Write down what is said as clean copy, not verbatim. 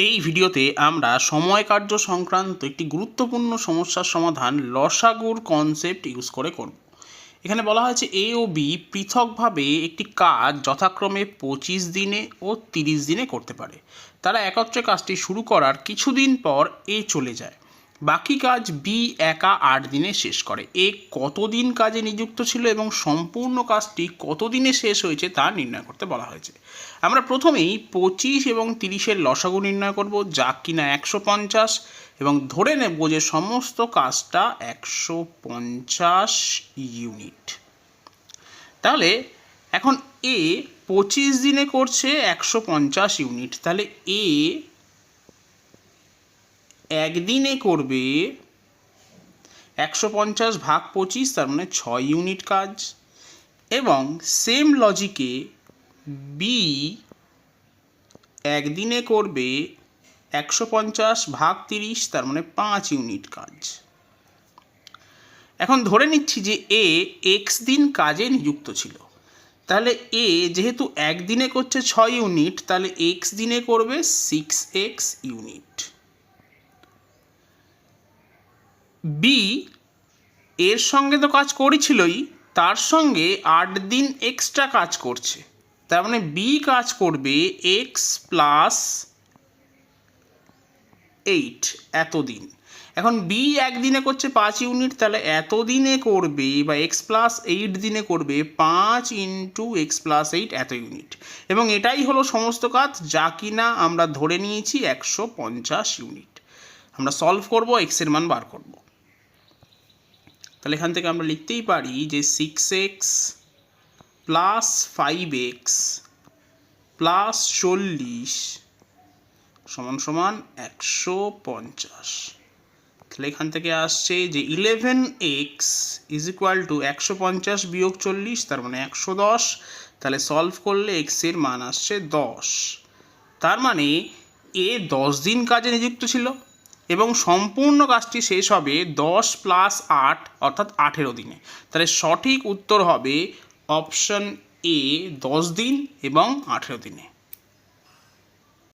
এই ভিডিওতে আমরা সময় কার্য সংক্রান্ত একটি গুরুত্বপূর্ণ সমস্যার সমাধান লসাগুর কনসেপ্ট ইউজ করে করব। এখানে বলা হয়েছে এ ও বি পৃথকভাবে একটি কাজ যথাক্রমে 25 দিনে ও 30 দিনে করতে পারে। তারা একত্রে কাজটি শুরু করার কিছুদিন পর এ চলে যায়, বাকি কাজ বি একা 8 দিনে শেষ করে। এ কতদিন কাজে নিযুক্ত ছিল এবং সম্পূর্ণ কাজটি কতদিনে শেষ হয়েছে তা নির্ণয় করতে বলা হয়েছে। আমরা প্রথমেই 25 এবং 30-এর লসাগু নির্ণয় করব, যা কিনা 150, এবং ধরে নেব যে সমস্ত কাজটা 150 ইউনিট। তাহলে এখন এ 25 দিনে করছে 150 ইউনিট, তাহলে এ একদিনে করবে 150 ভাগ 25, তার মানে 6 ইউনিট কাজ। এবং সেম লজিকে বি একদিনে করবে 150 ভাগ 30, তার মানে 5 ইউনিট কাজ। এখন ধরে নিচ্ছি যে এ এক্স দিন কাজে নিযুক্ত ছিল, তাহলে এ যেহেতু একদিনে করছে 6 ইউনিট, তাহলে এক্স দিনে করবে 6x ইউনিট। বি এর সঙ্গে তো কাজ করেছিলই, তার সঙ্গে 8 দিন এক্সট্রা কাজ করছে, তার মানে বি কাজ করবে এক্স প্লাস 8 এতদিন। এখন বি একদিনে করছে 5 ইউনিট, তাহলে এতদিনে করবে বা এক্স প্লাস 8 দিনে করবে 5 ইন্টু এক্স প্লাস 8 এত ইউনিট। এবং এটাই হলো সমস্ত কাজ, যা কিনা আমরা ধরে নিয়েছি 150 ইউনিট। আমরা সলভ করব, এক্সের মান বার করব। তাহলে এখান থেকে আমরা লিখতেই পারি যে 6x প্লাস 5x প্লাস 40 সমান সমান 150। তাহলে এখান থেকে আসছে যে 11x ইজ ইকুয়াল টু 150 বিয়োগ 40, তার মানে 110। তাহলে সলভ করলে এক্সের মান আসছে 10। তার মানে এ 10 দিন কাজে নিযুক্ত ছিল এবং সম্পূর্ণ কাজটি শেষ হবে 10 প্লাস 8 অর্থাৎ 18 দিনে। তাহলে সঠিক উত্তর হবে অপশন এ, 10 দিন এবং 18 দিনে।